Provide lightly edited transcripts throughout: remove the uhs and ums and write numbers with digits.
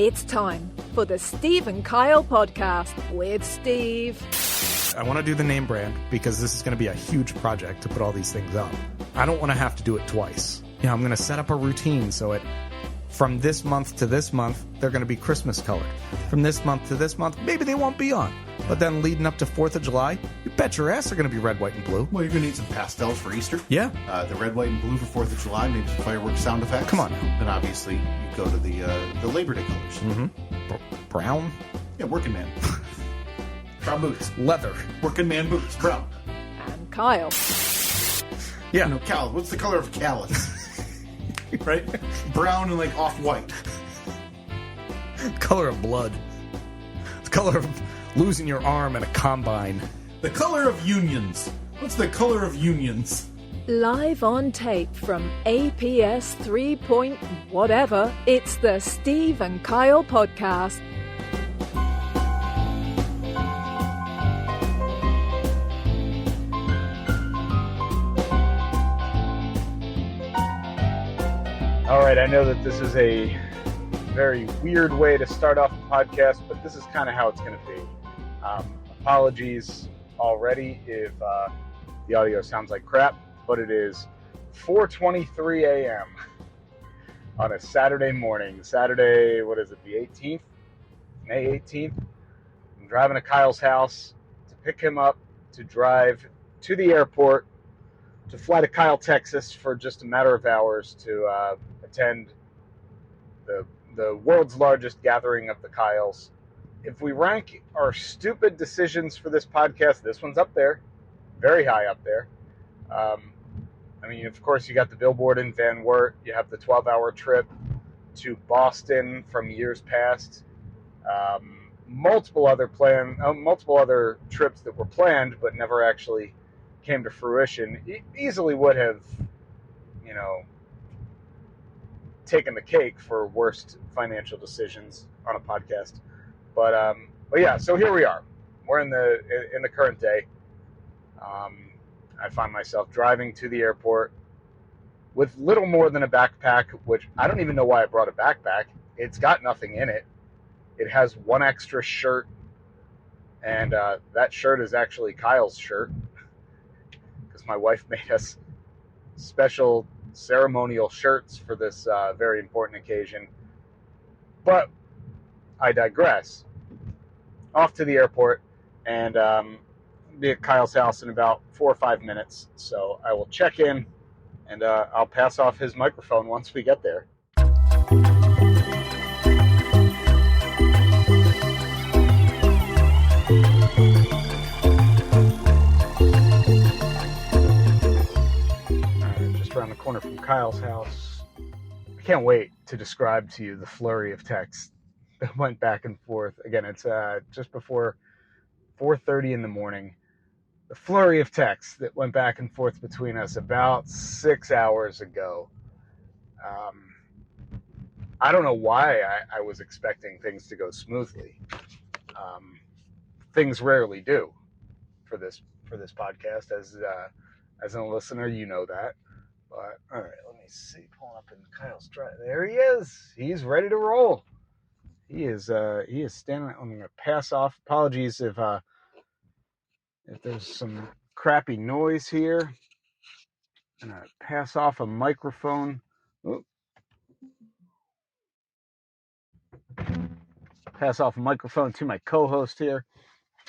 It's time for the Steve and Kyle podcast with Steve. I want to do the name brand because this is going to be a huge project to put all these things up. I don't want to have to do it twice. You know, I'm going to set up a routine so from this month to this month, they're going to be Christmas colored. From this month to this month, maybe they won't be on. But then leading up to 4th of July, you bet your ass they're going to be red, white, and blue. Well, you're going to need some pastels for Easter. Yeah. The red, white, and blue for 4th of July, maybe some fireworks sound effects. Come on. Then obviously you go to the Labor Day colors. Mm-hmm. Brown? Yeah, working man. Brown boots. Leather. Working man boots. Brown. And Kyle. Yeah. You know, what's the color of callus? Right? Brown and like off-white. Color of blood. The color of losing your arm at a combine. The color of unions. What's the color of unions? Live on tape from APS 3 point whatever, it's the Steve and Kyle podcast. All right, I know that this is a very weird way to start off a podcast, but this is kind of how it's going to be. Apologies already if the audio sounds like crap, but it is 4:23 a.m. on a Saturday morning. Saturday, what is it, the 18th? May 18th? I'm driving to Kyle's house to pick him up, to drive to the airport, to fly to Kyle, Texas for just a matter of hours to attend the world's largest gathering of the Kyles. If we rank our stupid decisions for this podcast, this one's up there, very high up there. I mean, of course, you got the billboard in Van Wert. You have the 12-hour trip to Boston from years past. Multiple other trips that were planned but never actually came to fruition. Easily would have, taken the cake for worst financial decisions on a podcast. But yeah, so here we are. We're in the current day. I find myself driving to the airport with little more than a backpack, which I don't even know why I brought a backpack. It's got nothing in it. It has one extra shirt, and that shirt is actually Kyle's shirt because my wife made us special ceremonial shirts for this very important occasion. But I digress. Off to the airport, and be at Kyle's house in about 4 or 5 minutes. So I will check in, and I'll pass off his microphone once we get there. Around the corner from Kyle's house. I can't wait to describe to you the flurry of texts that went back and forth. Again, it's just before 4:30 in the morning. The flurry of texts that went back and forth between us about 6 hours ago. I don't know why I was expecting things to go smoothly. Things rarely do for this podcast. As a listener, you know that. But, all right, let me see. Pulling up in Kyle's drive. There he is. He's ready to roll. He is standing. I'm going to pass off. Apologies if there's some crappy noise here. I'm going to pass off a microphone. Oop. Pass off a microphone to my co-host here.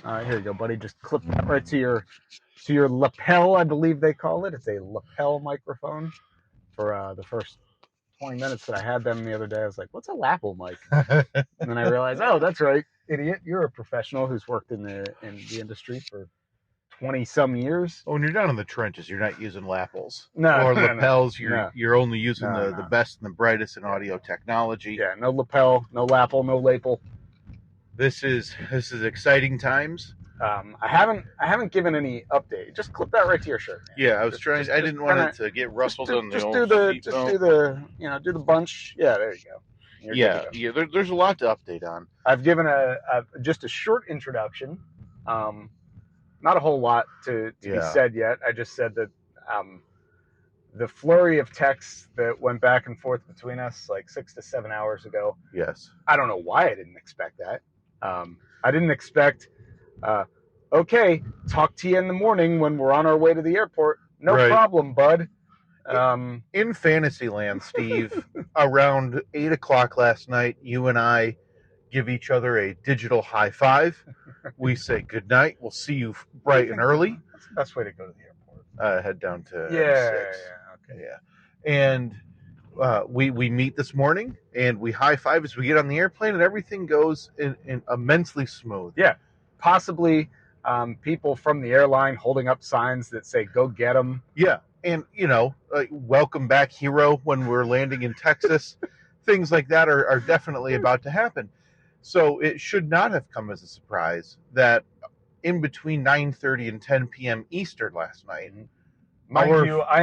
All right, here you go, buddy. Just clip that right to your lapel, I believe they call it. It's a lapel microphone. For the first 20 minutes that I had them the other day, I was like, what's a lapel mic? And then I realized, oh, that's right, idiot. You're a professional who's worked in the industry for 20-some years. Oh, when you're down in the trenches, you're not using lapels. No, or no, lapels. no. You're only using No. the best and the brightest in audio technology. Yeah, no lapel, no lapel, no lapel. This is exciting times. I haven't given any update. Just clip that right to your shirt, man. Yeah, I was trying. I didn't want it to get ruffled on the old seat belt. do the bunch. Yeah, there you go. Yeah. There's a lot to update on. I've given just a short introduction. Not a whole lot to be said yet. I just said that the flurry of texts that went back and forth between us like 6 to 7 hours ago. Yes. I don't know why I didn't expect that. I didn't expect, okay, talk to you in the morning when we're on our way to the airport. No problem, bud. In Fantasyland, Steve, around 8 o'clock last night, you and I give each other a digital high five. We say good night. We'll see you bright and early. That's the best way to go to the airport. Head down to 6. Okay. Yeah. And we meet this morning, and we high five as we get on the airplane, and everything goes in immensely smooth. Yeah. Possibly people from the airline holding up signs that say, go get them. Yeah. And, welcome back, hero, when we're landing in Texas. Things like that are definitely about to happen. So it should not have come as a surprise that in between 9:30 and 10 p.m. Eastern last night. Mind you, I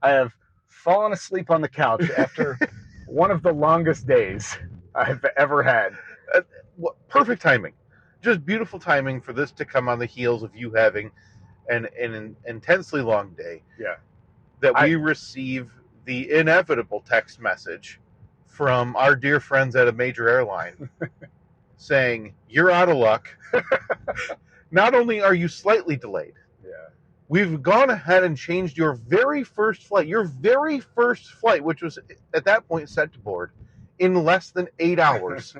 have fallen asleep on the couch after one of the longest days I've ever had. Perfect timing. Just beautiful timing for this to come on the heels of you having an intensely long day. Yeah. That we receive the inevitable text message from our dear friends at a major airline saying, you're out of luck. Not only are you slightly delayed, we've gone ahead and changed your very first flight, which was at that point set to board, in less than 8 hours.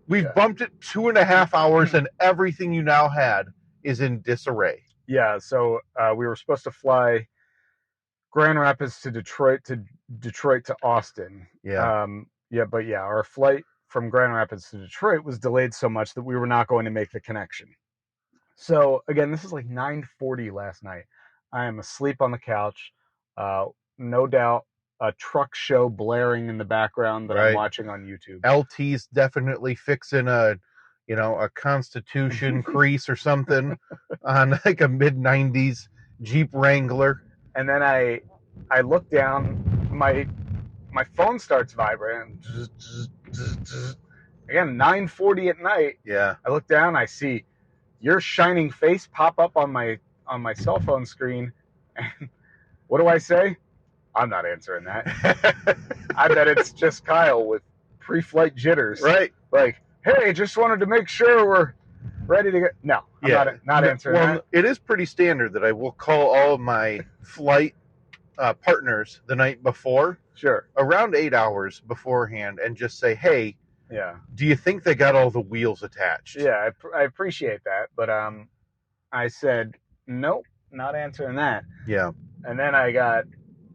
We've bumped it 2.5 hours, and everything you now had is in disarray. Yeah, so we were supposed to fly Grand Rapids to Detroit to Austin. Yeah. Our flight from Grand Rapids to Detroit was delayed so much that we were not going to make the connection. So again, this is like 9:40 last night. I am asleep on the couch. No doubt a truck show blaring in the background that I'm watching on YouTube. LT's definitely fixing a Constitution crease or something on like a mid-90s Jeep Wrangler. And then I look down, my phone starts vibrating. Again, 9:40 at night. Yeah. I look down, I see your shining face pop up on my cell phone screen. And what do I say? I'm not answering that. I bet it's just Kyle with pre-flight jitters. Right. Like, hey, just wanted to make sure we're ready to go. No, I'm not answering that. It is pretty standard that I will call all of my flight partners the night before. Sure. Around 8 hours beforehand and just say, hey, do you think they got all the wheels attached? Yeah, I appreciate that. But I said, nope, not answering that. Yeah. And then I got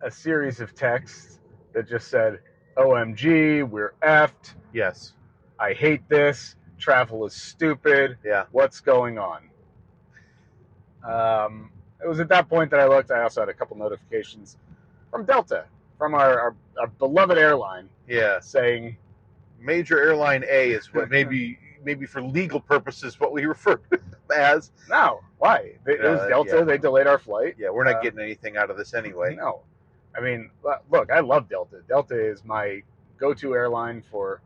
a series of texts that just said, OMG, we're effed. Yes. I hate this. Travel is stupid. Yeah. What's going on? It was at that point that I looked. I also had a couple notifications from Delta, from our beloved airline. Yeah. Saying, Major Airline A is what maybe for legal purposes what we refer to as. No. Why? It was Delta. Yeah. They delayed our flight. Yeah, we're not getting anything out of this anyway. No. I mean, look, I love Delta. Delta is my go-to airline for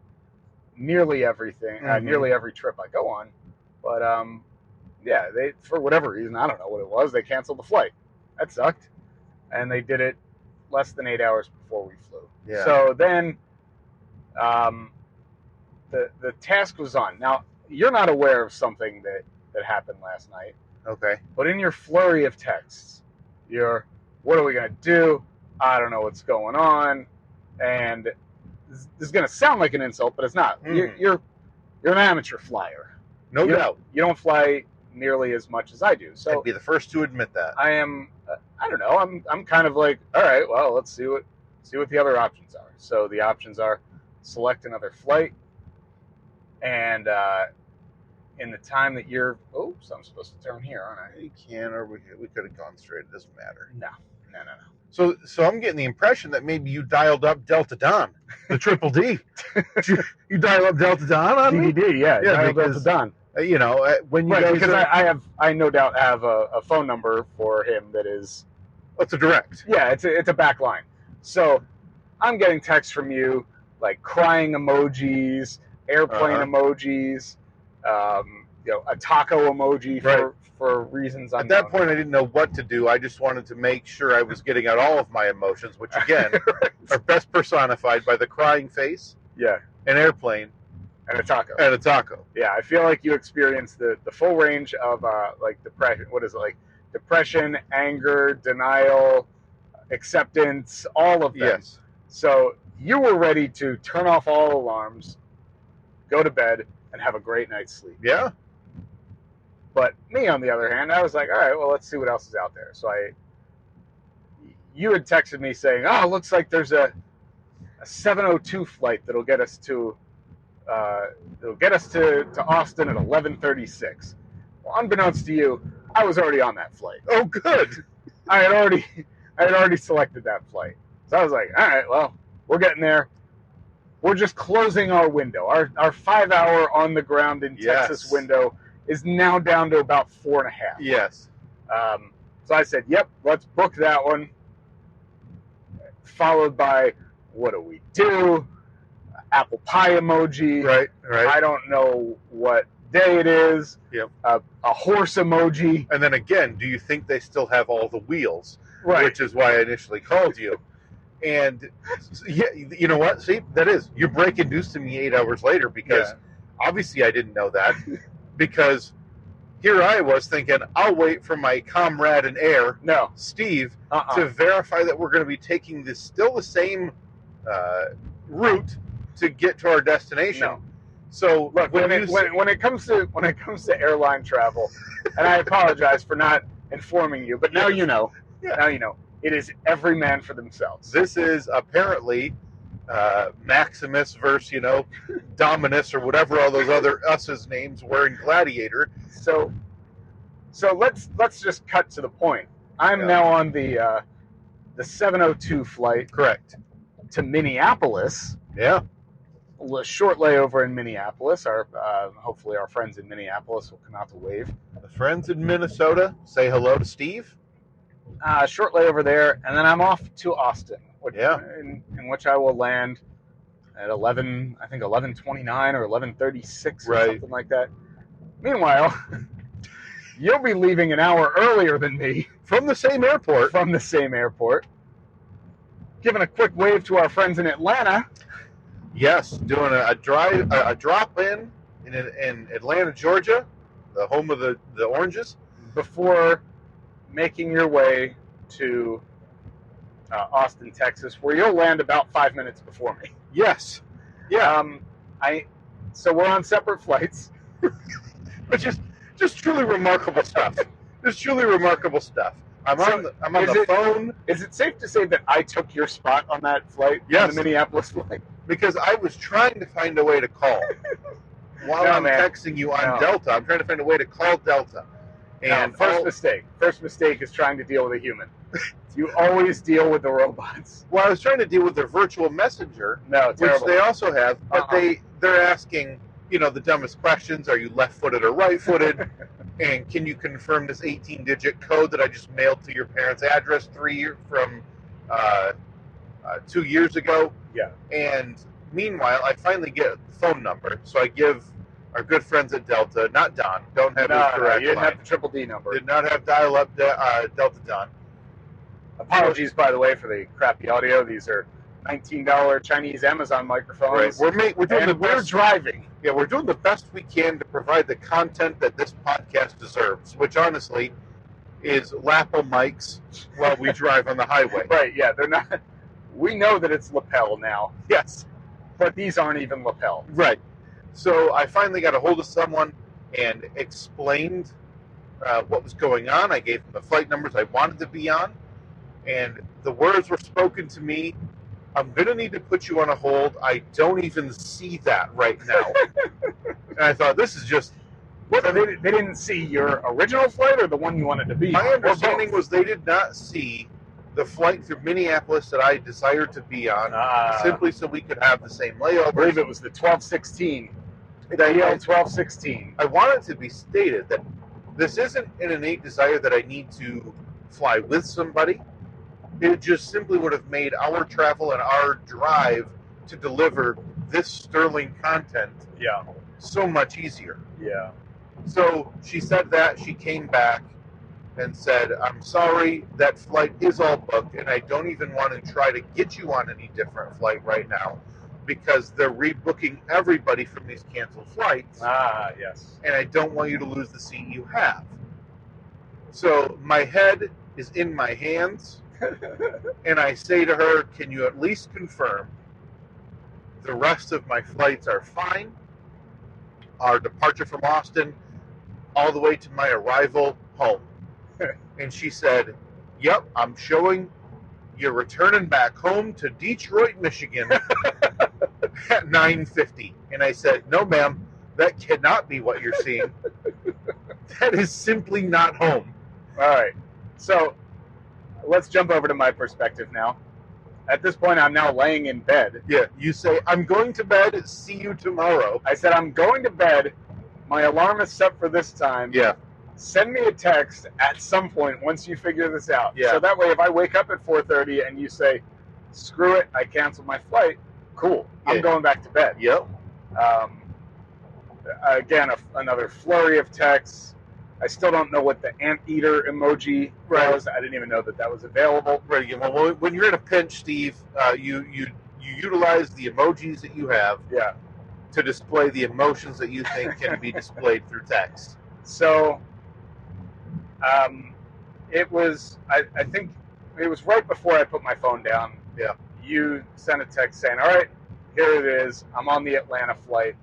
nearly everything, nearly every trip I go on. But, they, for whatever reason, I don't know what it was, they canceled the flight. That sucked. And they did it less than 8 hours before we flew. Yeah. So then the task was on. Now, you're not aware of something that happened last night. Okay. But in your flurry of texts, what are we going to do? I don't know what's going on. And this is going to sound like an insult, but it's not. You're an amateur flyer. No doubt. You don't fly nearly as much as I do. So I'd be the first to admit that. I am. I don't know. I'm kind of like, all right. Well, let's see what the other options are. So the options are select another flight, and in the time that you're. Oops, I'm supposed to turn here, aren't I? You can, or we could have gone straight. It doesn't matter. No. So I'm getting the impression that maybe you dialed up Delta Don, the Triple D. you dialed up Delta Don on me? DD, yeah, Delta Don. When you because I no doubt have a phone number for him that is. It's a direct. Yeah, it's a back line. So I'm getting texts from you like crying emojis, airplane emojis, a taco emoji for reasons unknown. At that point, I didn't know what to do. I just wanted to make sure I was getting out all of my emotions, which, again, are best personified by the crying face, yeah, an airplane, and a taco. and a taco. Yeah, I feel like you experienced the full range of like depression. What is it, like depression, anger, denial, acceptance, all of them. Yes. So you were ready to turn off all alarms, go to bed, and have a great night's sleep. Yeah. But me, on the other hand, I was like, all right, well, let's see what else is out there. So you had texted me saying, oh, looks like there's a 7:02 flight that'll get us to Austin at 11:36. Well, unbeknownst to you, I was already on that flight. Oh, good. I had already selected that flight. So I was like, all right, well, we're getting there. We're just closing our window. Our 5-hour on the ground in Texas window is now down to about 4.5. Yes. So I said, yep, let's book that one. Followed by, what do we do? Apple pie emoji. Right. I don't know what day it is. Yep. A horse emoji. And then again, do you think they still have all the wheels? Right. Which is why I initially called you. And yeah, you know what? See, that is, you're breaking news to me 8 hours later because obviously I didn't know that because here I was thinking, I'll wait for my comrade in air, Steve, to verify that we're going to be taking still the same route to get to our destination. No. So look, when it comes to airline travel, and I apologize for not informing you, but now you know. Yeah. Now you know. It is every man for themselves. This is apparently Maximus versus, Dominus or whatever all those other us's names were in Gladiator. So let's just cut to the point. I'm now on the 7:02 flight. Correct. To Minneapolis. Yeah. A short layover in Minneapolis. Hopefully our friends in Minneapolis will come out to wave. The friends in Minnesota, say hello to Steve. Short layover there, and then I'm off to Austin, in which I will land at 11:29 or 11:36 or something like that. Meanwhile, you'll be leaving an hour earlier than me from the same airport. Giving a quick wave to our friends in Atlanta. Yes, doing a drop in Atlanta, Georgia, the home of the Oranges, before making your way to Austin, Texas, where you'll land about 5 minutes before me. Yes. Yeah. So we're on separate flights, but just truly remarkable stuff. Just truly remarkable stuff. I'm on the phone. Is it safe to say that I took your spot on that flight? Yes. On the Minneapolis flight? Because I was trying to find a way to call. While I'm texting you on Delta, I'm trying to find a way to call Delta. And First mistake is trying to deal with a human. You always deal with the robots. Well, I was trying to deal with their virtual messenger, which they also have, but they're asking, the dumbest questions. Are you left-footed or right-footed? And can you confirm this 18-digit code that I just mailed to your parents' address 2 years ago? Yeah. And meanwhile, I finally get the phone number, so I give our good friends at Delta, not Don, don't have his correct you didn't line. have the triple D number. Did not have dial-up Delta Don. Apologies, by the way, for the crappy audio. These are $19 Chinese Amazon microphones. Right. We're driving. Yeah, we're doing the best we can to provide the content that this podcast deserves, which honestly is lapel mics while we drive on the highway. Right, yeah, they're not. We know that it's lapel now. Yes. But these aren't even lapel. Right. So I finally got a hold of someone and explained what was going on. I gave them the flight numbers I wanted to be on. And the words were spoken to me, I'm going to need to put you on a hold. I don't even see that right now. And I thought, this is just... So they didn't see your original flight or the one you wanted to be on? My understanding was they did not see the flight through Minneapolis that I desired to be on, simply so we could have the same layover. I believe it was the 1216. The EL 1216. I want it to be stated that this isn't an innate desire that I need to fly with somebody. It just simply would have made our travel and our drive to deliver this sterling content so much easier. Yeah. So she said that. She came back and said, I'm sorry, that flight is all booked, and I don't even want to try to get you on any different flight right now because they're rebooking everybody from these canceled flights. Ah, yes. And I don't want you to lose the seat you have. So my head is in my hands, and I say to her, can you at least confirm the rest of my flights are fine? Our departure from Austin, all the way to my arrival home. And she said, yep, I'm showing you're returning back home to Detroit, Michigan at 9:50. And I said, no, ma'am, that cannot be what you're seeing. That is simply not home. All right. So let's jump over to my perspective now. At this point, I'm now laying in bed. Yeah, you say, I'm going to bed, see you tomorrow. I said, I'm going to bed. My alarm is set for this time. Yeah. Send me a text at some point once you figure this out. Yeah. So that way, if I wake up at 4:30 and you say, screw it, I cancel my flight, cool. Yeah. I'm going back to bed. Yep. Again, another flurry of texts. I still don't know what the anteater emoji was. I didn't even know that was available. Right. Well, when you're in a pinch, Steve, you utilize the emojis that you have to display the emotions that you think can be displayed through text. So it was, I think it was right before I put my phone down. Yeah. You sent a text saying, all right, here it is. I'm on the Atlanta flight.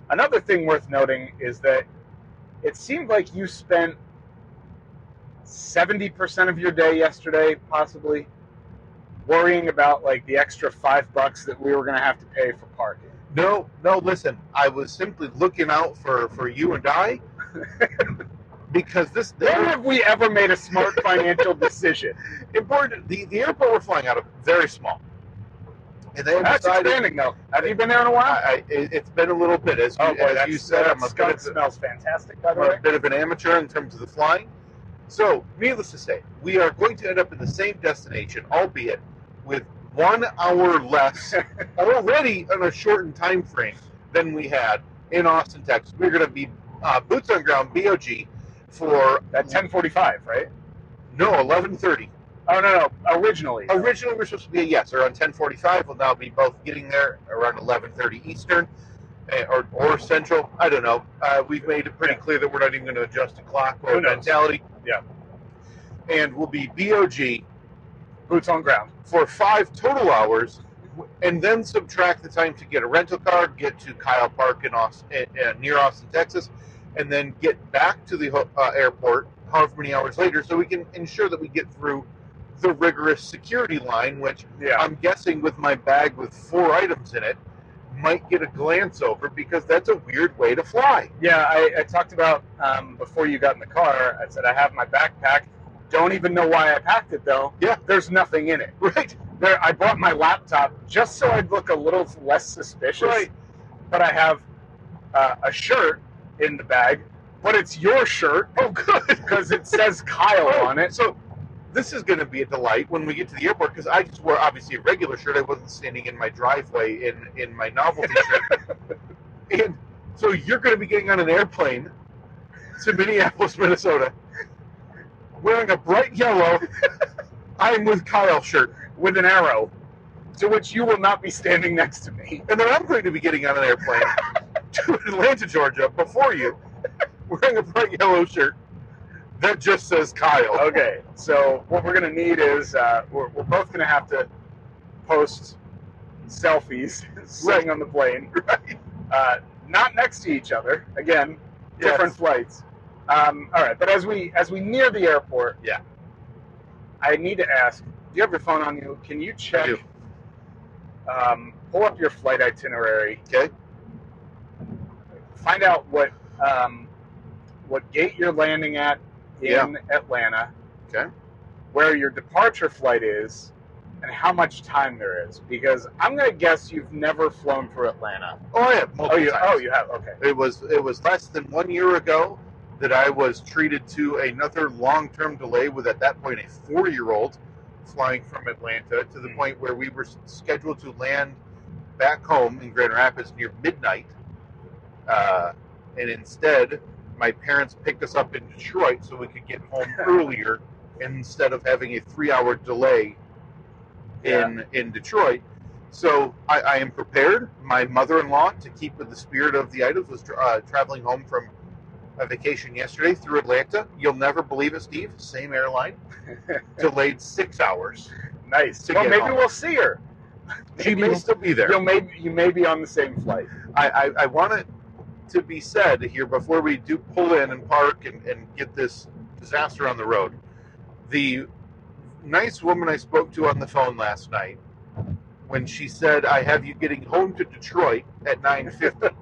Another thing worth noting is that it seemed like you spent 70% of your day yesterday, possibly, worrying about like the extra $5 that we were going to have to pay for parking. No, listen, I was simply looking out for you and I, because when have we ever made a smart financial decision? Important. The airport we're flying out of very small, and they That's decided. expanding though. Have you been there in a while? It's been a little bit, as you said. I'm a skunk smells fantastic, by the I'm way. a bit of an amateur in terms of the flying. So, needless to say, we are going to end up in the same destination, albeit with 1 hour less, already on a shortened time frame than we had in Austin, Texas. We're going to be boots on ground, BOG, for At 10:45, right? no 11:30. Oh no, originally. Originally, we were supposed to be around 10:45. We'll now be both getting there around 11:30 Eastern or Central. I don't know. We've made it pretty clear that we're not even going to adjust the clock or mentality. Yeah. And we'll be BOG Boots on ground. for 5 total hours, and then subtract the time to get a rental car, get to Kyle Park in Austin, near Austin, Texas, and then get back to the airport however many hours later, so we can ensure that we get through the rigorous security line, which I'm guessing with my bag with 4 items in it might get a glance over, because that's a weird way to fly. Yeah, I talked about before you got in the car. I said I have my backpack. Don't even know why I packed it though. Yeah, there's nothing in it. Right. I brought my laptop just so I'd look a little less suspicious. Right. But I have a shirt in the bag, but it's your shirt. Oh, good, because it says Kyle on it. So this is going to be a delight when we get to the airport, because I just wore obviously a regular shirt. I wasn't standing in my driveway in my novelty shirt. And so you're going to be getting on an airplane to Minneapolis, Minnesota, wearing a bright yellow I'm with Kyle shirt with an arrow, to which you will not be standing next to me. And then I'm going to be getting on an airplane to Atlanta, Georgia, before you, wearing a bright yellow shirt that just says Kyle. Okay, so what we're going to need is we're both going to have to post selfies sitting on the plane. Right. Not next to each other. Again, different flights. All right, but as we near the airport, I need to ask, do you have your phone on you? Can you check? I do. Pull up your flight itinerary. Okay. Find out what gate you're landing at in Atlanta. Okay. Where your departure flight is, and how much time there is. Because I'm going to guess you've never flown through Atlanta. Oh, I have multiple times. Oh, you have. Okay. It was less than 1 year ago that I was treated to another long-term delay with, at that point, a 4-year-old flying from Atlanta, to the point where we were scheduled to land back home in Grand Rapids near midnight. and instead my parents picked us up in Detroit so we could get home earlier instead of having a 3-hour delay in Detroit. So I am prepared. My mother-in-law, to keep with the spirit of the items, was traveling home from a vacation yesterday through Atlanta. You'll never believe it, Steve. Same airline. Delayed 6 hours. Nice. To Well, get maybe home. we'll see her. She may still be there. You may be on the same flight. I want it to be said here before we do pull in and park and get this disaster on the road. The nice woman I spoke to on the phone last night, when she said, I have you getting home to Detroit at 9:50,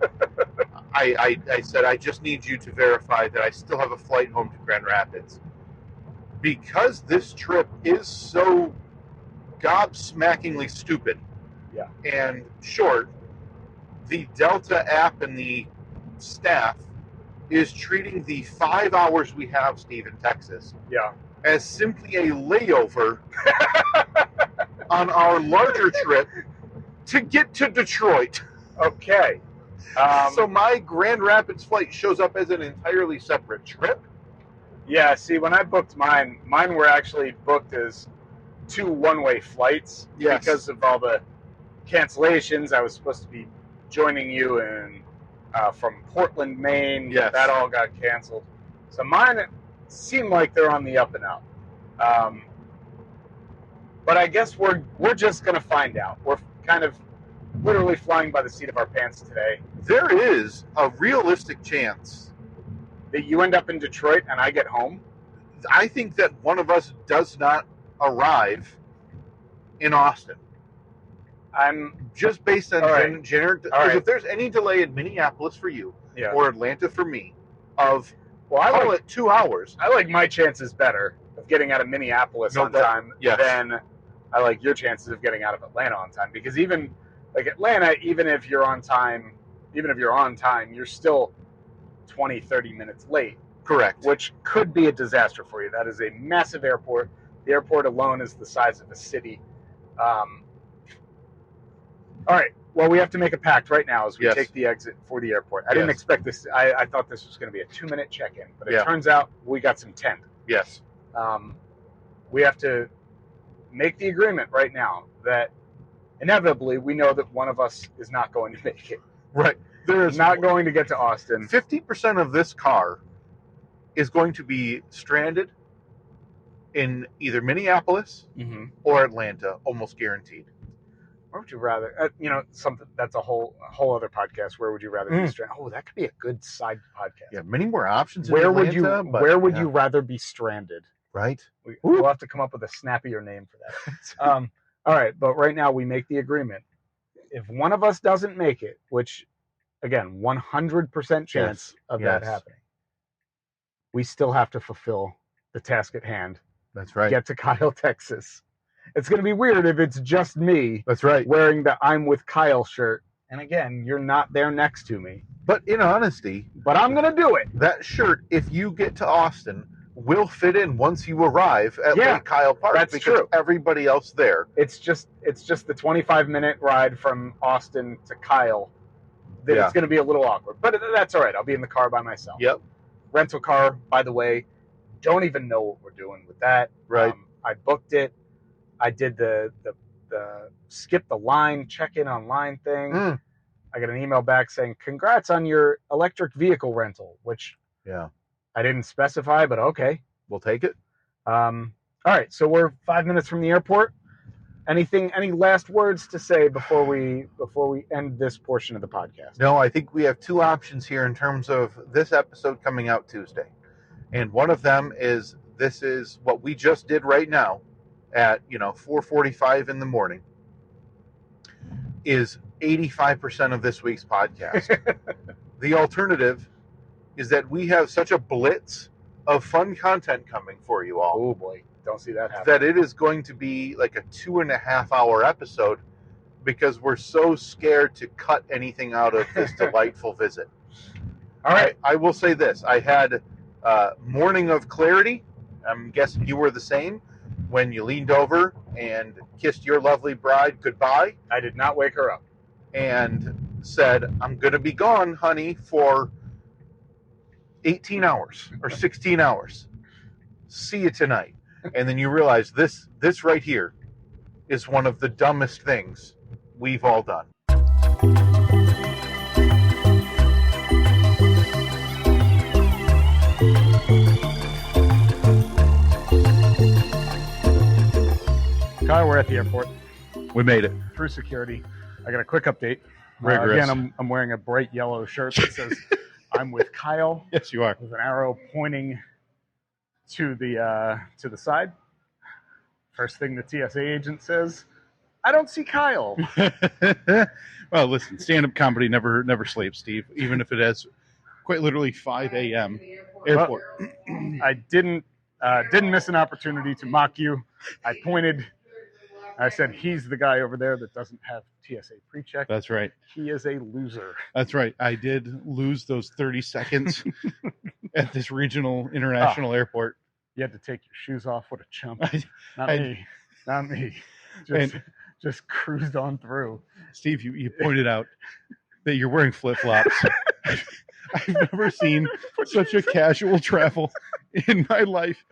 I said, I just need you to verify that I still have a flight home to Grand Rapids. Because this trip is so gobsmackingly stupid and short, the Delta app and the staff is treating the 5 hours we have, Steve, in Texas, as simply a layover on our larger trip to get to Detroit. Okay. So my Grand Rapids flight shows up as an entirely separate trip. Yeah, see, when I booked mine were actually booked as 2 one-way flights because of all the cancellations. I was supposed to be joining you in from Portland, Maine. Yes. That all got canceled. So mine seem like they're on the up and up. But I guess we're just going to find out. We're kind of literally flying by the seat of our pants today. There is a realistic chance That you end up in Detroit and I get home? I think that one of us does not arrive in Austin. I'm Just based on All right. generic. All right. If there's any delay in Minneapolis for you yeah. or Atlanta for me, of Well, I call like it 2 hours. I like my chances better of getting out of Minneapolis No, on that- time yes. than I like your chances of getting out of Atlanta on time. Because even like Atlanta, even if you're on time, you're still 20, 30 minutes late, Correct. which could be a disaster for you. That is a massive airport. The airport alone is the size of a city. All right. Well, we have to make a pact right now as we Yes. take the exit for the airport. I didn't Yes. expect this. I thought this was going to be a 2-minute check-in, but it Yeah. turns out we got some 10. Yes. We have to make the agreement right now that inevitably we know that one of us is not going to make it. Right. There is Not going to get to Austin. 50% of this car is going to be stranded in either Minneapolis Mm-hmm. or Atlanta, almost guaranteed. Where would you rather? Something that's a whole other podcast. Where would you rather be stranded? Oh, that could be a good side podcast. Yeah, many more options. In Where would you Atlanta, but- Where would yeah. you rather be stranded? Right. We'll have to come up with a snappier name for that. All right, but right now we make the agreement. If one of us doesn't make it, which again, 100% chance of that Yes. happening, we still have to fulfill the task at hand. That's right. Get to Kyle, Texas. It's going to be weird if it's just me That's right. wearing the I'm with Kyle shirt. And again, you're not there next to me. But in honesty, But I'm going to do it. that shirt, if you get to Austin, will fit in once you arrive at Yeah, Lake Kyle Park. that's because true. everybody else there. It's just the 25-minute ride from Austin to Kyle that Yeah. it's going to be a little awkward. But that's all right. I'll be in the car by myself. Yep. Rental car, by the way, don't even know what we're doing with that. Right. I booked it. I did the skip the line, check-in online thing. Mm. I got an email back saying, congrats on your electric vehicle rental, which Yeah. I didn't specify, but okay. We'll take it. All right, so we're 5 minutes from the airport. Any last words to say before we end this portion of the podcast? No, I think we have two options here in terms of this episode coming out Tuesday. And one of them is this is what we just did right now at 4:45 in the morning is 85% of this week's podcast. The alternative is that we have such a blitz of fun content coming for you all Oh boy, don't see that happen. that it is going to be like a 2.5-hour episode because we're so scared to cut anything out of this delightful visit. All right, I will say this. I had morning of clarity. I'm guessing you were the same when you leaned over and kissed your lovely bride goodbye I did not wake her up. and said, I'm going to be gone, honey, for 18 hours or 16 hours. See you tonight. And then you realize this right here is one of the dumbest things we've all done. Kyle, we're at the airport. We made it. Through security. I got a quick update. Rigorous. Again, I'm wearing a bright yellow shirt that says I'm with Kyle. Yes, you are. With an arrow pointing to the side. First thing the TSA agent says, I don't see Kyle. Well, listen, stand-up comedy never sleeps, Steve. Even if it has quite literally 5 a.m. airport. Well, I didn't miss an opportunity to mock you. I pointed. I said, he's the guy over there that doesn't have TSA pre-check. That's right. He is a loser. That's right. I did lose those 30 seconds at this regional international airport. You had to take your shoes off. What a chump. I- Not me. Just cruised on through. Steve, you pointed out that you're wearing flip-flops. I've never seen such a casual travel in my life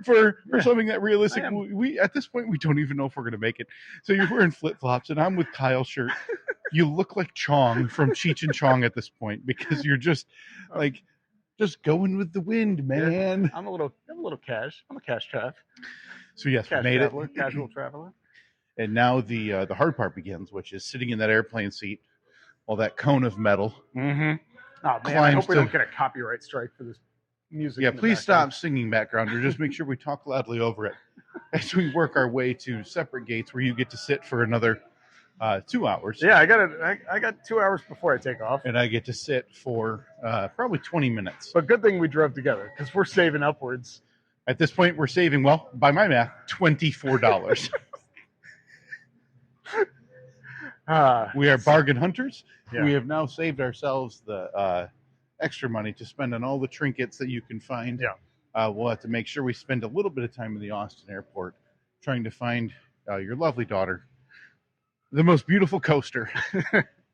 for something that realistic. We at this point we don't even know if we're going to make it. So you're wearing flip-flops and I'm with Kyle's shirt. You look like Chong from Cheech and Chong at this point because you're just going with the wind, man. Yeah, I'm a little cash. I'm a cash trav. So yes, we Cash made traveler, it. Casual traveler. And now the hard part begins, which is sitting in that airplane seat while that cone of metal. Mm-hmm. Oh man, I Climbs hope we to- don't get a copyright strike for this music. Yeah, in the please background. stop singing background or just make sure we talk loudly over it as we work our way to separate gates where you get to sit for another 2 hours. Yeah, I got 2 hours before I take off. And I get to sit for probably 20 minutes. But good thing we drove together because we're saving upwards. At this point, we're saving, well, by my math, $24. We are bargain hunters. Yeah. We have now saved ourselves the extra money to spend on all the trinkets that you can find. Yeah. We'll have to make sure we spend a little bit of time in the Austin airport trying to find your lovely daughter the most beautiful coaster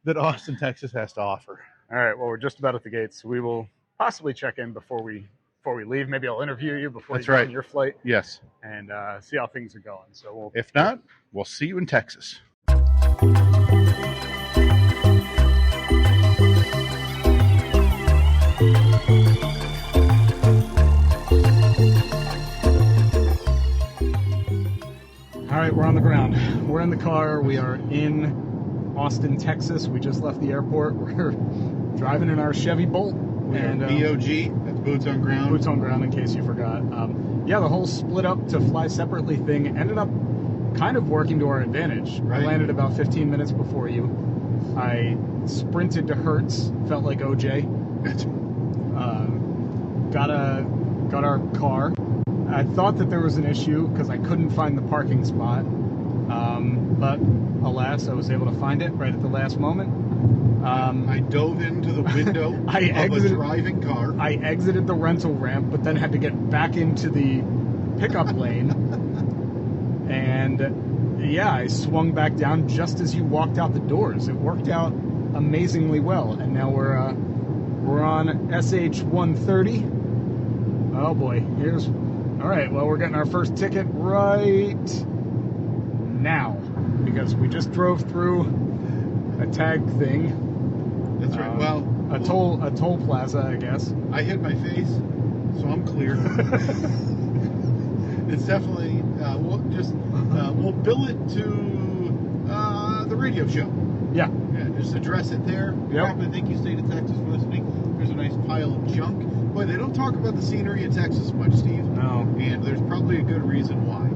that Austin, Texas has to offer. All right. Well, we're just about at the gates. We will possibly check in before we leave. Maybe I'll interview you before That's you go right. on your flight Yes. and see how things are going. So If not, we'll see you in Texas. All right, we're on the ground. We're in the car. We are in Austin, Texas. We just left the airport. We're driving in our Chevy Bolt. And BOG, that's boots on ground. Boots on ground, in case you forgot. Yeah, the whole split up to fly separately thing ended up kind of working to our advantage. Right. I landed about 15 minutes before you. I sprinted to Hertz, felt like OJ. Got our car. I thought that there was an issue because I couldn't find the parking spot. But alas, I was able to find it right at the last moment. I dove into the window of a driving car. I exited the rental ramp, but then had to get back into the pickup lane. And yeah, I swung back down just as you walked out the doors. It worked out amazingly well. And now we're on SH 130. Oh boy, all right, well, we're getting our first ticket right now because we just drove through a tag thing. That's right. Well, a toll plaza, I guess. I hit my face, so I'm clear. It's definitely we'll bill it to the radio show. Yeah. Just address it there. Yep. Happen to think you stayed in Texas for listening. There's a nice pile of junk. Boy, they don't talk about the scenery in Texas much, Steve. No. And there's probably a good reason why.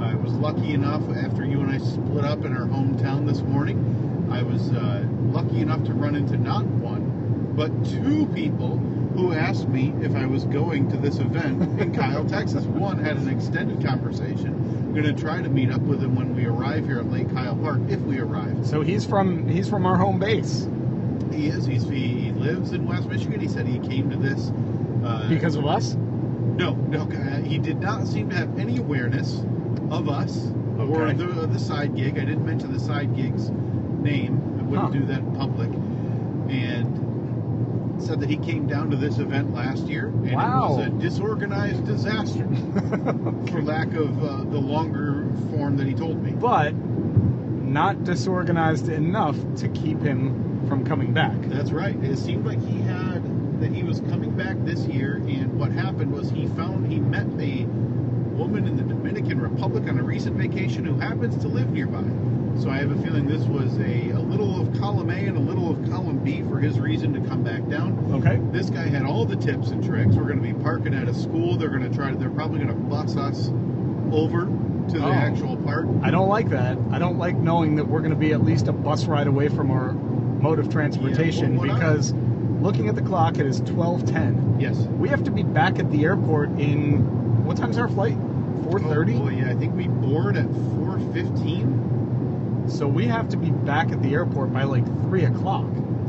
I was lucky enough after you and I split up in our hometown this morning. I was lucky enough to run into not one, but two people who asked me if I was going to this event in Kyle, Texas. One had an extended conversation. I'm going to try to meet up with him when we arrive here at Lake Kyle Park, if we arrive. So he's from our home base. He is. He lives in West Michigan. He said he came to this Because of us? No. He did not seem to have any awareness of us or Okay. the side gig. I didn't mention the side gig's name. I wouldn't do that in public. And said that he came down to this event last year, and Wow. it was a disorganized disaster, for lack of the longer form that he told me. But not disorganized enough to keep him from coming back. That's right. It seemed like he was coming back this year, and what happened was he met a woman in the Dominican Republic on a recent vacation who happens to live nearby. So I have a feeling this was a little of column A and a little of column B for his reason to come back down. Okay. This guy had all the tips and tricks. We're going to be parking at a school. They're probably going to bus us over to the actual park. I don't like that. I don't like knowing that we're going to be at least a bus ride away from our mode of transportation, because looking at the clock, it is 12:10. Yes. We have to be back at the airport in, what time's our flight? 4:30? Oh, boy, yeah, I think we board at 4:15. So we have to be back at the airport by like 3 o'clock.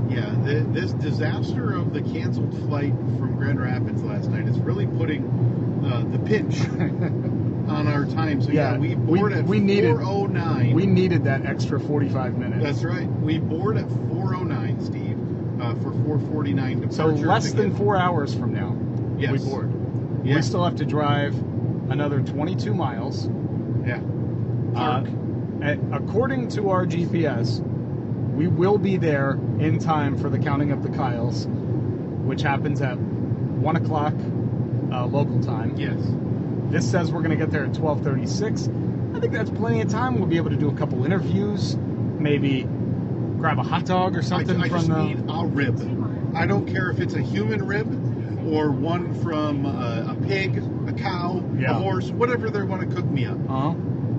Yeah, this disaster of the canceled flight from Grand Rapids last night is really putting the pinch on our time. So yeah, we board at 4:09. We needed that extra 45 minutes. That's right. We board at 4:09, Steve, for 4:49 departure. So less than 4 hours from now, yes. we board. Yeah. We still have to drive another 22 miles. Yeah. According to our GPS, we will be there in time for the counting of the Kyles, which happens at 1 o'clock local time. Yes. This says we're going to get there at 12:36. I think that's plenty of time. We'll be able to do a couple interviews, maybe grab a hot dog or something I just need a rib. I don't care if it's a human rib or one from a pig, a cow, a horse, whatever they want to cook me up. Uh-huh.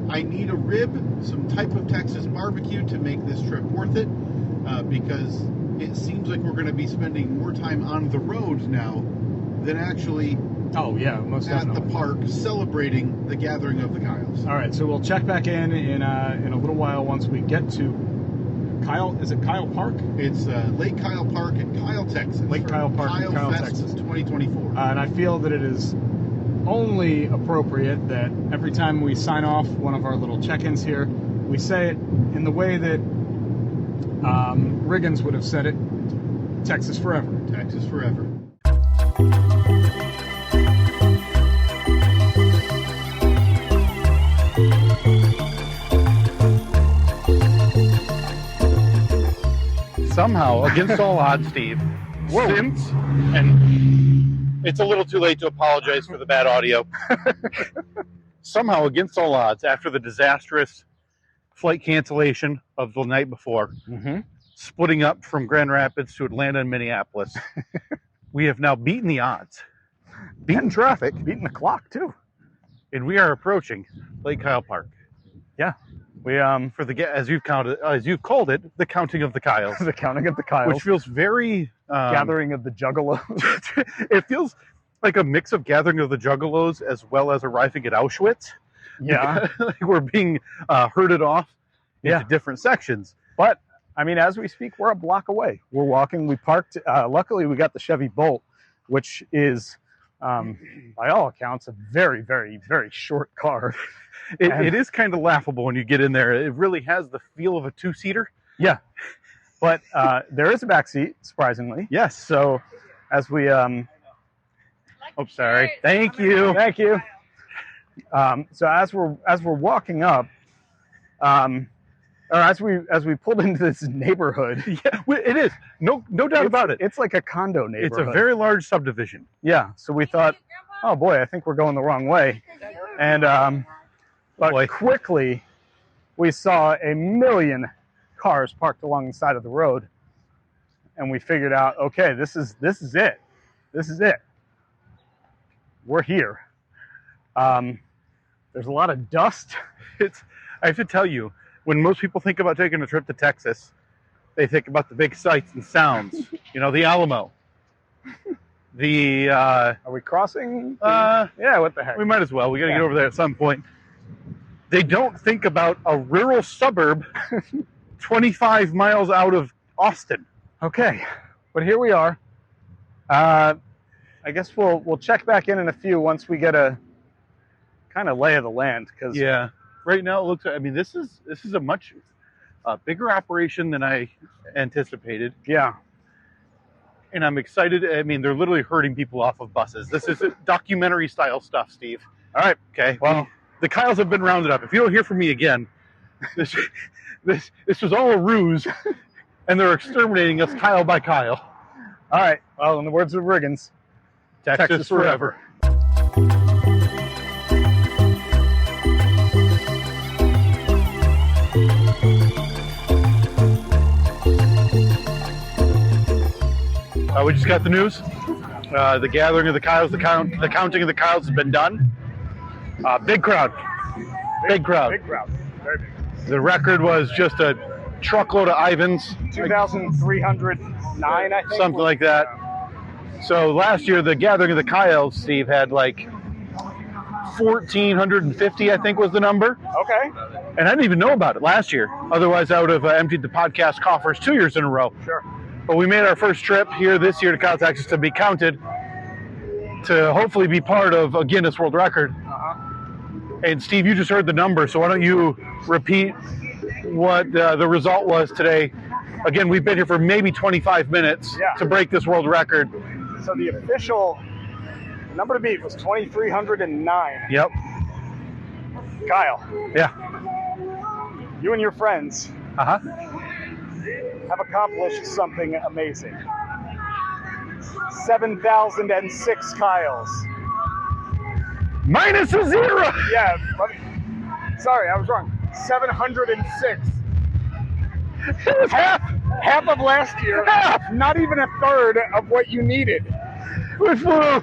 I need a rib, some type of Texas barbecue to make this trip worth it, because it seems like we're going to be spending more time on the road now than actually most at definitely. the park celebrating the gathering of the Kyles. All right, so we'll check back in a little while once we get to Kyle. Is it Kyle Park? It's Lake Kyle Park in Kyle, Texas. Lake Kyle Park in Kyle, Fest Texas. 2024. And I feel that it is only appropriate that every time we sign off one of our little check-ins here, we say it in the way that Riggins would have said it: Texas forever. Texas forever. Somehow, against all odds, Steve, and it's a little too late to apologize for the bad audio. Somehow, against all odds, after the disastrous flight cancellation of the night before, splitting up from Grand Rapids to Atlanta and Minneapolis, we have now beaten the odds, beaten traffic, Beating the clock too. and we are approaching Lake Kyle Park. Yeah, we For the as you've called it, the counting of the Kyles, the counting of the Kyles, which feels very gathering of the Juggalos. It feels like a mix of gathering of the Juggalos as well as arriving at Auschwitz. Yeah, Like we're being herded off into different sections. but I mean, as we speak, we're a block away. We're walking. We parked. Luckily, we got the Chevy Bolt, which is, by all accounts, a very, very, very short car. It is kind of laughable when you get in there. It really has the feel of a two-seater. Yeah, but there is a back seat, surprisingly. Yes. So, as we Oh, sorry. Thank you. Thank you. So as we're walking up, or as we pulled into this neighborhood, Yeah, it is. No doubt about it. It's like a condo neighborhood. It's a very large subdivision. Yeah. So we thought, oh boy, I think we're going the wrong way, and but quickly we saw a million cars parked along the side of the road, and we figured out, okay, this is it. This is it. We're here. There's a lot of dust. I have to tell you, when most people think about taking a trip to Texas, they think about the big sights and sounds. You know, the Alamo. Are we crossing? Yeah, what the heck? We might as well. We got to get over there at some point. They don't think about a rural suburb 25 miles out of Austin. Okay, but here we are. I guess we'll check back in a few once we get a kind of lay of the land. Cause Yeah. Right now it looks. I mean, this is a much bigger operation than I anticipated. Yeah. and I'm excited. I mean, they're literally herding people off of buses. This is documentary style stuff, Steve. All right. Okay. Well, The Kyles have been rounded up. If you don't hear from me again, this was all a ruse, and they're exterminating us Kyle by Kyle. all right. Well, in the words of Riggins, Texas forever. We just got the news. The gathering of the Kyles, the counting of the Kyles has been done. Big crowd. Big crowd. Big crowd. Very big. The record was just a truckload of Ivans. 2,309, I think. Something like that. So last year, the gathering of the Kyles, Steve, had like 1,450, I think was the number. Okay. And I didn't even know about it last year. Otherwise, I would have emptied the podcast coffers 2 years in a row. Sure. But we made our first trip here this year to Kyle, Texas to be counted, to hopefully be part of a Guinness World Record. And Steve, you just heard the number, so why don't you repeat what the result was today? Again, we've been here for maybe 25 minutes to break this world record. So the official number to beat was 2,309. Yep. Kyle, Yeah. you and your friends Uh-huh. have accomplished something amazing. 7,006 Kyles. Minus a zero. Yeah, sorry, I was wrong. 706. It was half. Half of last year. Half. Not even a third of what you needed. We flew.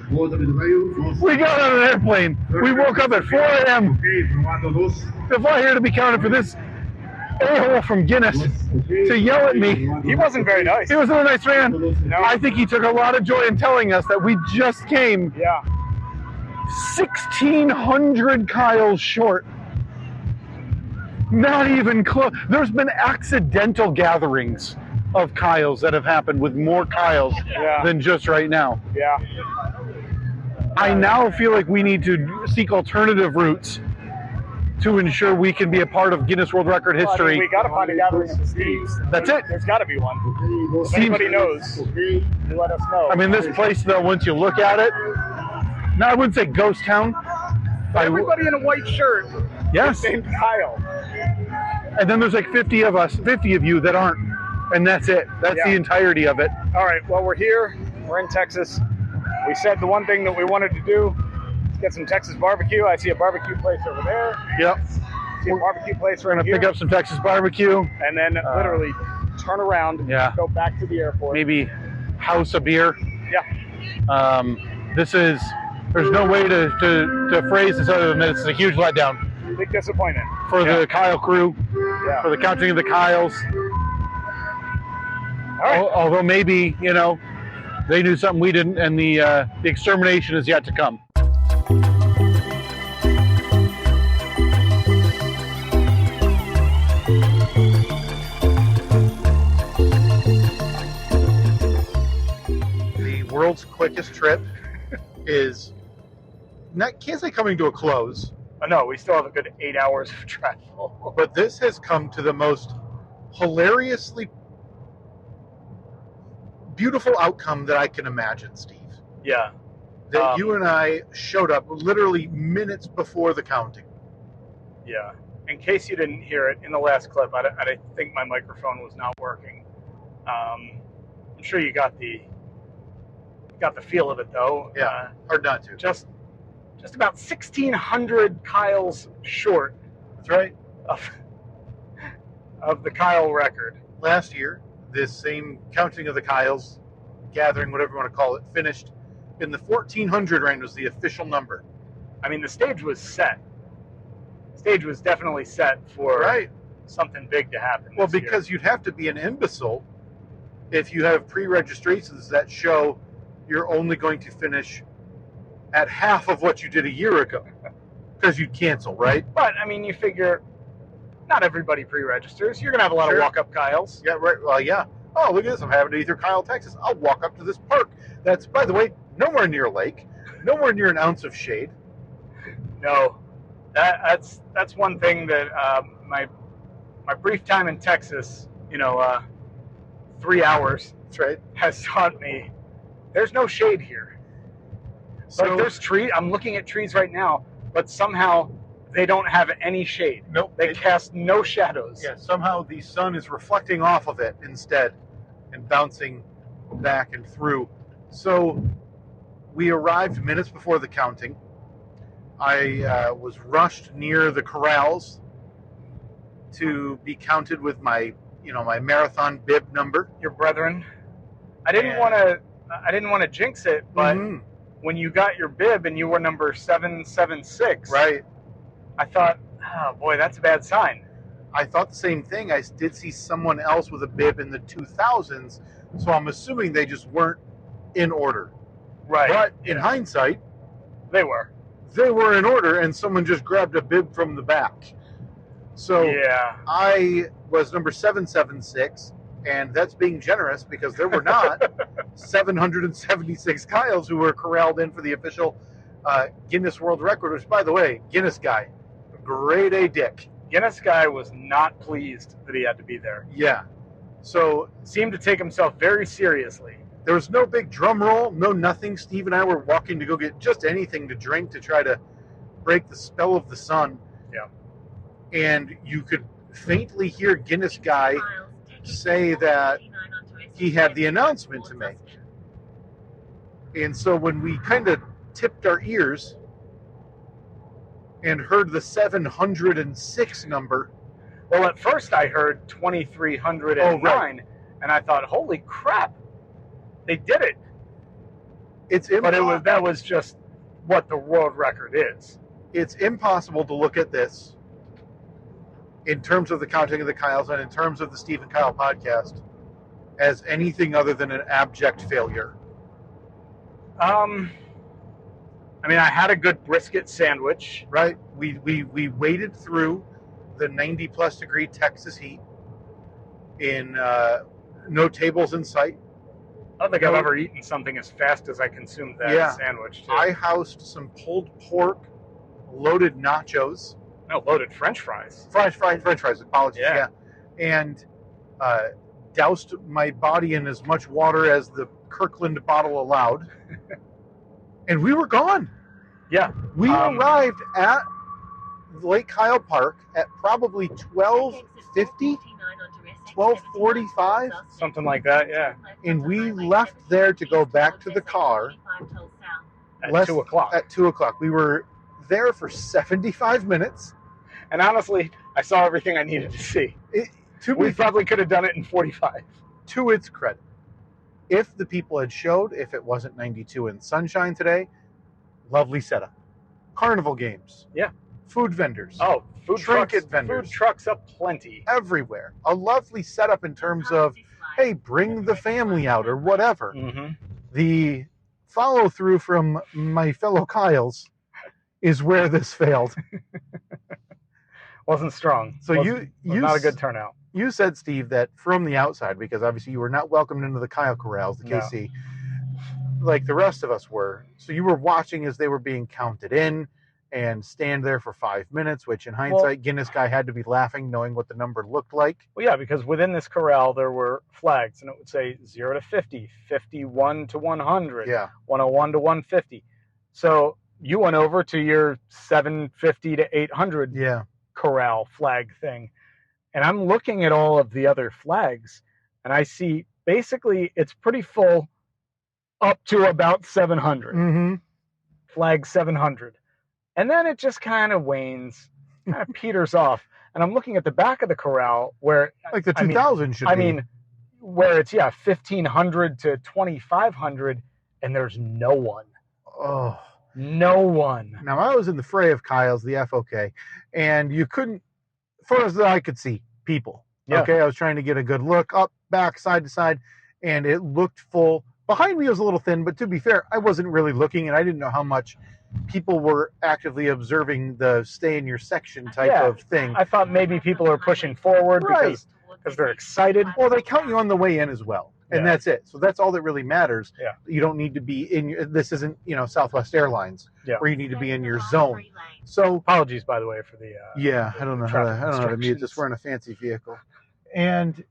We got on an airplane. We woke up at 4 a.m. to fly here to be counted for this a-hole from Guinness to yell at me. He wasn't very nice. He wasn't a nice man. No. I think he took a lot of joy in telling us that we just came Yeah. 1,600 Kyles short. Not even close. There's been accidental gatherings of Kyles that have happened with more Kyles than just right now. Yeah. I now feel like we need to seek alternative routes to ensure we can be a part of Guinness World Record Well, I history. mean, we got to find a gathering of the Steves. That's it. There's got to be one. If Seems- anybody knows, you let us know. I mean, this place, though, once you look at it, now I wouldn't say ghost town. Everybody in a white shirt Yes. named Kyle. And then there's like 50 of us, 50 of you that aren't. And that's it. That's the entirety of it. All right, well, we're here. We're in Texas. We said the one thing that we wanted to do is get some Texas barbecue. I see a barbecue place over there. Yep. See a barbecue place We're right going to here. pick up some Texas barbecue. And then literally turn around, go back to the airport. Maybe house a beer. Yeah. There's no way to phrase this other than this is a huge letdown Big disappointment. for the Kyle crew, Yeah. for the counting of the Kyles. All right. Although maybe, they knew something we didn't, and the extermination is yet to come. The world's quickest trip is can't say coming to a close, No, we still have a good 8 hours of travel. but this has come to the most hilariously beautiful outcome that I can imagine, Steve. Yeah. That you and I showed up literally minutes before the counting. Yeah. In case you didn't hear it, in the last clip, I think my microphone was not working. I'm sure you got the feel of it, though. Yeah, hard not to. Just about 1,600 Kyles short. That's right. Of the Kyle record. Last year, this same counting of the Kyles, gathering, whatever you want to call it, finished in the 1,400 range was the official number. I mean, the stage was set. The stage was definitely set for something big to happen. Well, this year. because you'd have to be an imbecile if you have pre-registrations that show you're only going to finish at half of what you did a year ago, because you'd cancel, right? But, I mean, you figure not everybody pre-registers. You're going to have a lot of walk-up Kyles. Yeah, right. Well, yeah. Oh, look at this. I'm having to either Kyle, Texas. I'll walk up to this park. That's, by the way, nowhere near a lake, nowhere near an ounce of shade. No, that's one thing that my brief time in Texas, 3 hours, That's right. has taught me There's no shade here. So Like there's trees. I'm looking at trees right now, but somehow they don't have any shade. nope, They cast no shadows. yeah, somehow the sun is reflecting off of it instead and bouncing back and through. So we arrived minutes before the counting. I was rushed near the corrals to be counted with my marathon bib number. Your brethren. I didn't And- want to jinx it, but Mhm. when you got your bib and you were number 776, Right. I thought, oh boy, that's a bad sign. I thought the same thing. I did see someone else with a bib in the 2000s, so I'm assuming they just weren't in order. Right. But in hindsight, They were. they were in order, and someone just grabbed a bib from the back. So Yeah. I was number 776, and that's being generous because there were not 776 Kyles who were corralled in for the official Guinness World Record, which, by the way, Guinness guy, grade A dick. Guinness guy was not pleased that he had to be there. Yeah. So Seemed to take himself very seriously. there was no big drum roll, no nothing. Steve and I were walking to go get just anything to drink to try to break the spell of the sun. Yeah. And you could faintly hear Guinness guy say that he had the announcement to make. And so when we kind of tipped our ears and heard the 706 number, Well, at first I heard 2309, Oh, right. and I thought, holy crap, they did it. it's But impossible. that was just what the world record is. It's impossible to look at this in terms of the counting of the Kyles and in terms of the Steve and Kyle podcast as anything other than an abject failure. I mean, I had a good brisket sandwich. Right? We waded through the 90 plus degree Texas heat in no tables in sight. I don't think I've ever eaten something as fast as I consumed that Yeah. sandwich. Too. I housed some pulled pork, loaded nachos, No, loaded French fries. French fries, apologies, Yeah. and doused my body in as much water as the Kirkland bottle allowed, and we were gone. Yeah. We arrived at Lake Kyle Park at probably 12:50, 12:45, Something like that, yeah. and we left there to go back to the car At 2 o'clock. At 2 o'clock. We were there for 75 minutes. And honestly, I saw everything I needed to see. To We be probably could have done it in 45. to its credit, if the people had showed, if it wasn't 92 and sunshine today, lovely setup. Carnival games. Yeah. Food vendors. Oh, food Trinket trucks, vendors. Food trucks aplenty. Everywhere. A lovely setup in terms of, hey, bring the family out or whatever. Mm-hmm. The follow through from my fellow Kyles is where this failed. Wasn't strong. So Was you not a good turnout. You said, Steve, that from the outside, because obviously you were not welcomed into the Kyle corrals, the No. KC, like the rest of us were. So you were watching as they were being counted in and stand there for 5 minutes, which in hindsight, Well- Guinness guy had to be laughing knowing what the number looked like. Well, yeah, because within this corral there were flags, and it would say 0 to 50, 51 to 100, Yeah. 101 to 150. So you went over to your 750 to 800 Yeah. corral flag thing, and I'm looking at all of the other flags, and I see basically it's pretty full up to about 700. Mm-hmm. Flag 700. And then it just kind of wanes, kind of peters off. And I'm looking at the back of the corral where, Like the I mean- 2000 should I be. mean, where it's, 1,500 to 2,500, and there's no one. Oh. No one. Now, I was in the fray of Kyle's, the FOK, and you couldn't, far as I could see, people. Yeah. Okay, I was trying to get a good look up, back, side to side, and it looked full. Behind me was a little thin, but to be fair, I wasn't really looking, and I didn't know how much people were actively observing the stay in your section type Yeah. of thing. I thought maybe people are pushing forward Right. because they're excited. Well, they count you on the way in as well, and Yeah. that's it. So that's all that really matters. Yeah. You don't need to be in your, this isn't, Southwest Airlines, Yeah. where you need to be in your zone. So Apologies, by the way, for the yeah, I don't know how to traffic mute this. instructions. We're in a fancy vehicle, and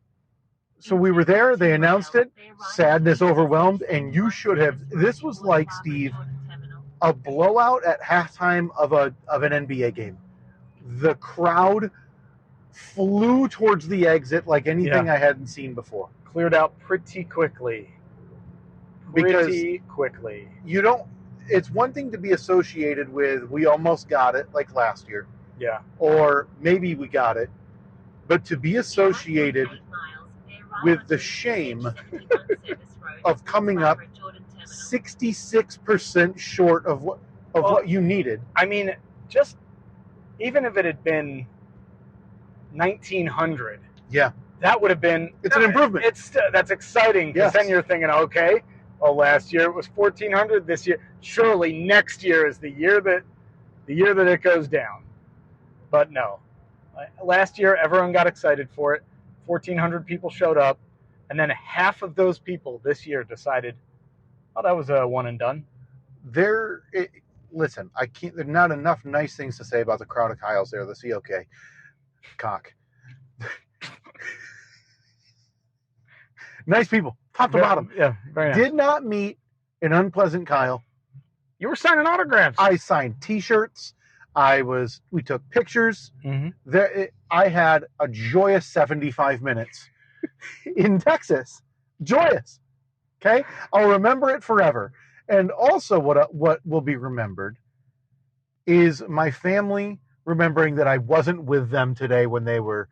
So we were there. They announced it. Sadness overwhelmed, and you should have. This was like, Steve, a blowout at halftime of an NBA game. The crowd flew towards the exit like anything I hadn't seen before. Cleared out pretty quickly. Pretty quickly. You don't. It's one thing to be associated with, we almost got it, like last year. Yeah. Or maybe we got it. But to be associated with the shame of coming up 66% short of what you needed. I mean, just even if it had been 1900, that would have been. It's an improvement. That's exciting because then you're thinking, okay, well, last year it was 1400. This year, surely next year is the year that it goes down. But no, last year everyone got excited for it. 1,400 people showed up, and then half of those people this year decided, oh, that was a one and done. Listen, I can't. There's not enough nice things to say about the crowd of Kyles there. The COK cock. Nice people, top to bottom. Yeah, very nice. Did not meet an unpleasant Kyle. You were signing autographs. I signed T-shirts. We took pictures. Mm-hmm. I had a joyous 75 minutes in Texas. Joyous. Okay? I'll remember it forever. And also what will be remembered is my family remembering that I wasn't with them today when they were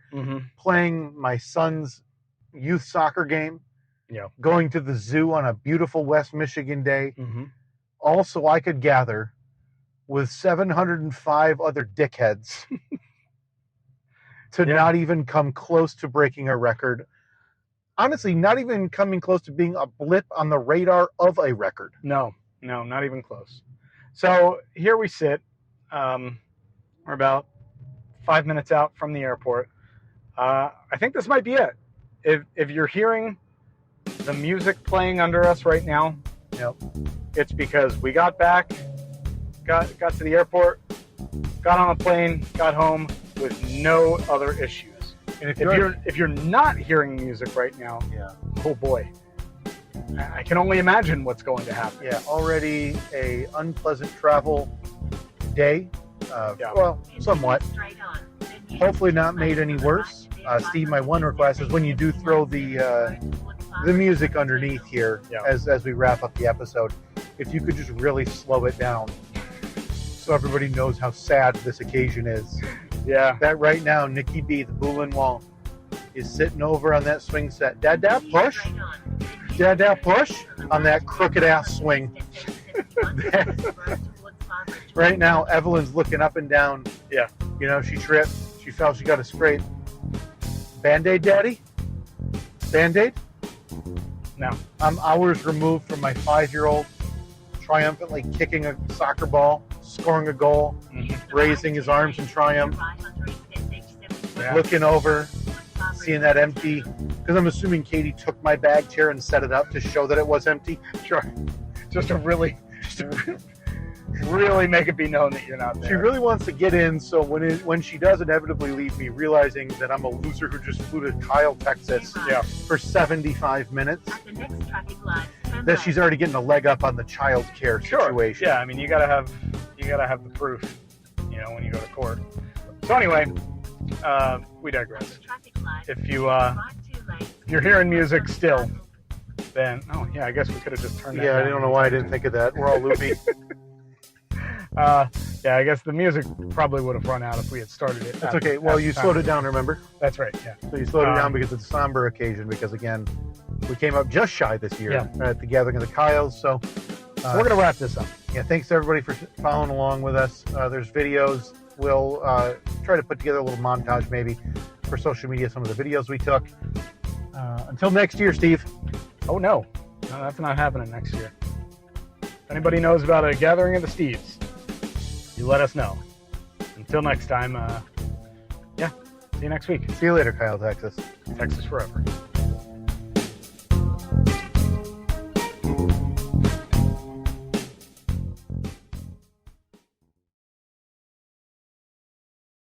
playing my son's youth soccer game, going to the zoo on a beautiful West Michigan day. Also, I could gather with 705 other dickheads to not even come close to breaking a record. Honestly, not even coming close to being a blip on the radar of a record. No, not even close. So here we sit. We're about 5 minutes out from the airport. I think this might be it. If you're hearing the music playing under us right now, it's because we got back, got to the airport, got on a plane, got home with no other issues. And if you're not hearing music right now, oh boy, I can only imagine what's going to happen. Yeah, already a unpleasant travel day. Well, somewhat. Hopefully not made any worse. Steve, my one request is when you do throw the music underneath here as we wrap up the episode, if you could just really slow it down so everybody knows how sad this occasion is. Yeah. That right now, Nikki B, the Boulin Wall, is sitting over on that swing set. Dad, push. Dad, push on that crooked ass swing. Right now, Evelyn's looking up and down. Yeah. You know, she tripped. She fell. She got a scrape. Band-Aid, Daddy? Band-Aid? No. I'm hours removed from my 5-year-old triumphantly kicking a soccer ball, scoring a goal, raising his arms in triumph, looking over, seeing that empty, because I'm assuming Katie took my bag chair and set it up to show that it was empty. Sure. Just to really make it be known that you're not there. She really wants to get in, so when she does inevitably leave me, realizing that I'm a loser who just flew to Kyle, Texas for 75 minutes, that she's already getting a leg up on the child care situation. Yeah, I mean, you gotta have the proof, when you go to court. So anyway, we digress. If you're hearing music still, then I guess we could have just turned that down. I don't know why I didn't think of that. We're all loopy. I guess the music probably would have run out if we had started it. That's okay. Well, you slowed it down, remember? That's right, yeah. So you slowed it down because it's a somber occasion, because, again, we came up just shy this year at the Gathering of the Kyles. So we're going to wrap this up. Yeah, thanks to everybody for following along with us. There's videos. We'll try to put together a little montage maybe for social media, some of the videos we took. Until next year, Steve. Oh, no, that's not happening next year. If anybody knows about a Gathering of the Steves, you let us know. Until next time, see you next week. See you later, Kyle, Texas. Texas forever.